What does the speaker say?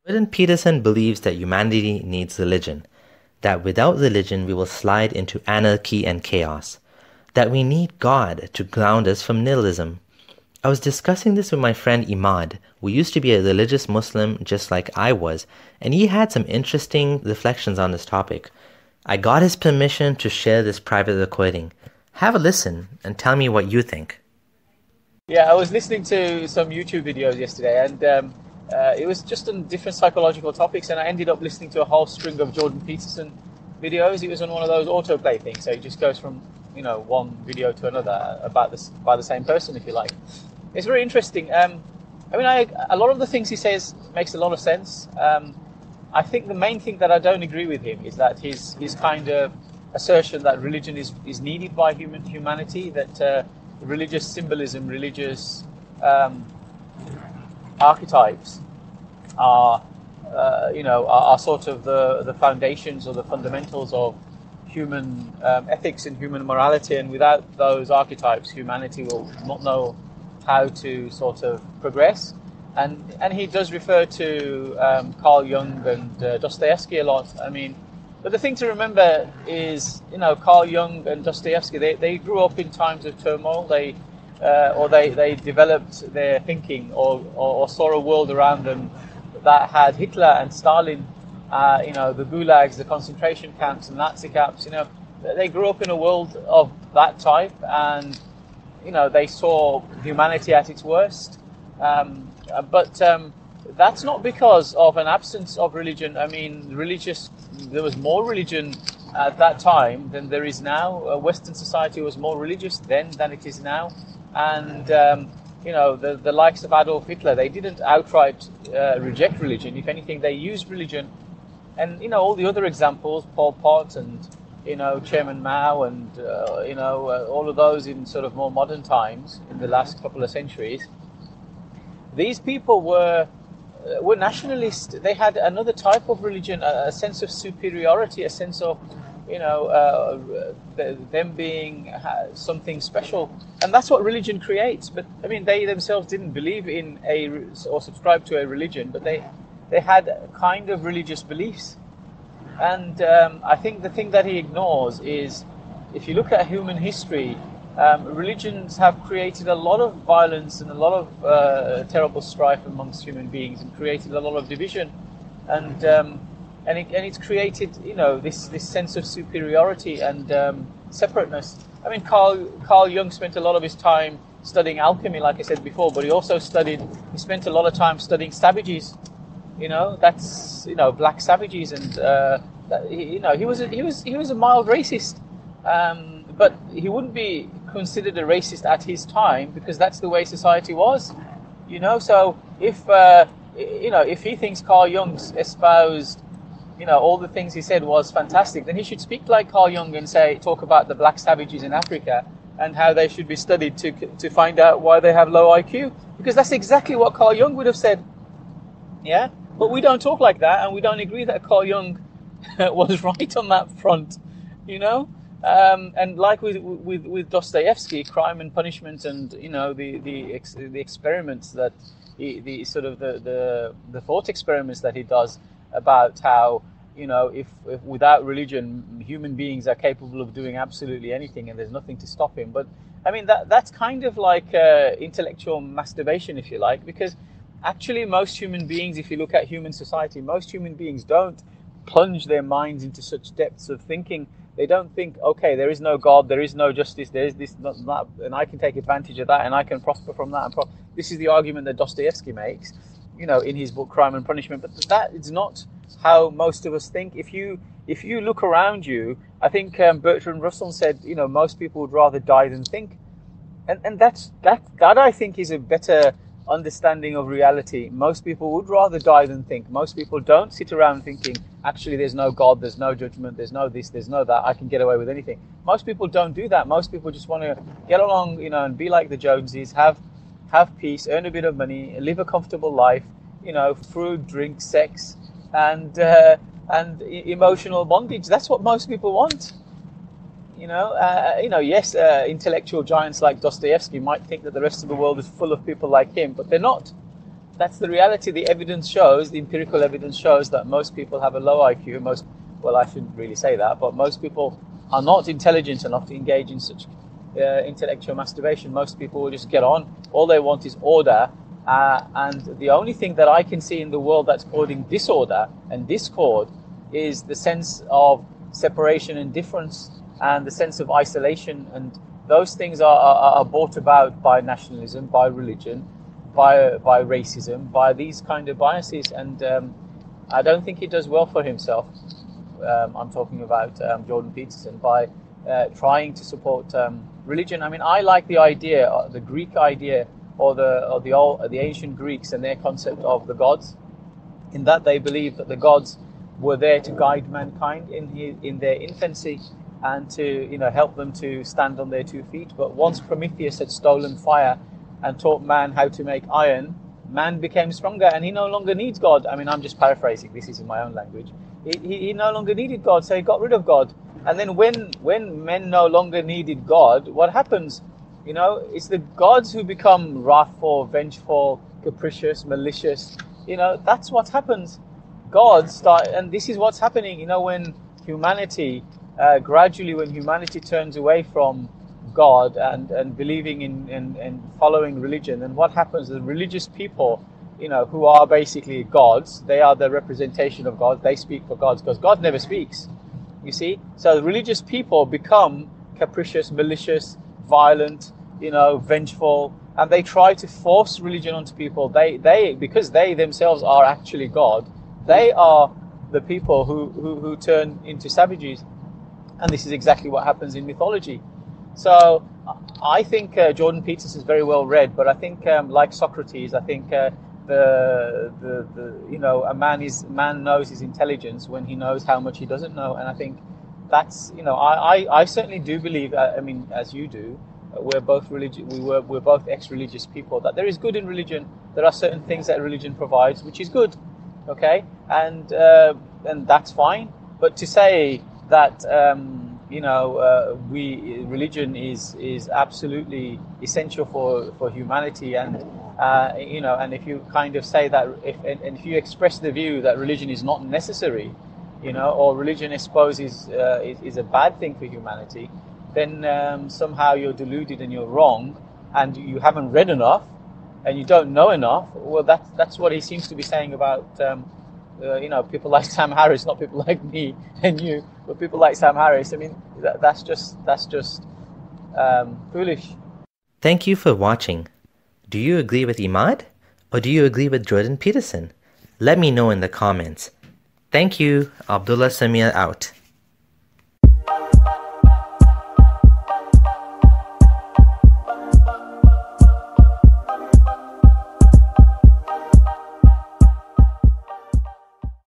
Jordan Peterson believes that humanity needs religion, that without religion we will slide into anarchy and chaos, that we need God to ground us from nihilism. I was discussing this with my friend Imad, who used to be a religious Muslim just like I was, and he had some interesting reflections on this topic. I got his permission to share this private recording. Have a listen and tell me what you think. Yeah, I was listening to some YouTube videos yesterday, and it was just on different psychological topics, and I ended up listening to a whole string of Jordan Peterson videos. It was on one of those autoplay things, so it just goes from one video to another about this by the same person, if you like. It's very interesting. A lot of the things he says makes a lot of sense. I think the main thing that I don't agree with him is that his kind of assertion that religion is needed by humanity, that religious symbolism, religious archetypes are sort of the foundations or the fundamentals of human ethics and human morality, and without those archetypes, humanity will not know how to sort of progress. And he does refer to Carl Jung and Dostoevsky a lot. But the thing to remember is, Carl Jung and Dostoevsky, they grew up in times of turmoil. They developed their thinking or saw a world around them that had Hitler and Stalin, the gulags, the concentration camps and Nazi camps. They grew up in a world of that type, and they saw humanity at its worst. But that's not because of an absence of religion. There was more religion at that time than there is now. Western society was more religious then than it is now. And, the likes of Adolf Hitler, they didn't outright reject religion. If anything, they used religion. And, all the other examples, Pol Pot and, Chairman Mao and, all of those in sort of more modern times in the last couple of centuries, these people were nationalists. They had another type of religion, a sense of superiority, a sense of, them being something special. And that's what religion creates. But, they themselves didn't believe in or subscribe to a religion, but they had kind of religious beliefs. And I think the thing that he ignores is, if you look at human history, religions have created a lot of violence and a lot of terrible strife amongst human beings, and created a lot of division, and it's created this sense of superiority and separateness. Carl Jung spent a lot of his time studying alchemy, like I said before, but he also spent a lot of time studying savages. That's black savages, and he was a mild racist. But he wouldn't be considered a racist at his time, because that's the way society was, So if he thinks Carl Jung espoused, all the things he said was fantastic, then he should speak like Carl Jung and talk about the black savages in Africa and how they should be studied to find out why they have low IQ, because that's exactly what Carl Jung would have said. Yeah, but we don't talk like that, and we don't agree that Carl Jung was right on that front, And like with Dostoevsky, Crime and Punishment, and the experiments that the thought experiments that he does about how if without religion human beings are capable of doing absolutely anything and there's nothing to stop him. But that's kind of like intellectual masturbation, if you like, because actually most human beings, if you look at human society, most human beings don't plunge their minds into such depths of thinking. They don't think, okay, there is no God, there is no justice, there is this, not that, and I can take advantage of that, and I can prosper from that. This is the argument that Dostoevsky makes, in his book Crime and Punishment. But that is not how most of us think. If you look around you, I think Bertrand Russell said, most people would rather die than think, and that I think is a better understanding of reality. Most people would rather die than think. Most people don't sit around thinking, actually, there's no God, there's no judgment, there's no this, there's no that, I can get away with anything. Most people don't do that. Most people just want to get along, and be like the Joneses, have peace, earn a bit of money, live a comfortable life, food, drink, sex, and emotional bondage. That's what most people want. Yes, intellectual giants like Dostoevsky might think that the rest of the world is full of people like him, but they're not. That's the reality. The evidence shows, the empirical evidence shows that most people have a low IQ. Well, I shouldn't really say that, but most people are not intelligent enough to engage in such intellectual masturbation. Most people will just get on. All they want is order. And the only thing that I can see in the world that's causing disorder and discord is the sense of separation and difference and the sense of isolation. And those things are brought about by nationalism, by religion, by racism, by these kind of biases. And I don't think he does well for himself. I'm talking about Jordan Peterson, by trying to support religion. I mean, I like the idea, the Greek idea, or the ancient Greeks and their concept of the gods, in that they believe that the gods were there to guide mankind in their infancy and to help them to stand on their 2 feet. But once Prometheus had stolen fire and taught man how to make iron, man became stronger and he no longer needs God. I mean, I'm just paraphrasing. This is in my own language. He no longer needed God, so he got rid of God. And then when men no longer needed God, what happens? It's the gods who become wrathful, vengeful, capricious, malicious. That's what happens. Gods start, and this is what's happening. When humanity, gradually, when humanity turns away from God and believing in following religion, and what happens? The religious people, who are basically gods, they are the representation of God. They speak for gods because God never speaks. You see, so the religious people become capricious, malicious, violent, vengeful, and they try to force religion onto people. They because they themselves are actually God, they are the people who turn into savages, and this is exactly what happens in mythology. So I think Jordan Peterson is very well read, but I think like Socrates, I think a man knows his intelligence when he knows how much he doesn't know, and I think that's I certainly do believe. I mean, as you do. We're both we're both ex-religious people, that there is good in religion. There are certain things that religion provides, which is good, okay, and that's fine. But to say that religion is absolutely essential for humanity, and and if you kind of say that, if you express the view that religion is not necessary, or religion, I suppose, is a bad thing for humanity, then somehow you're deluded and you're wrong, and you haven't read enough, and you don't know enough. Well, that's what he seems to be saying about people like Sam Harris, not people like me and you, but people like Sam Harris. I mean, that's just foolish. Thank you for watching. Do you agree with Imad, or do you agree with Jordan Peterson? Let me know in the comments. Thank you. Abdullah Samir out.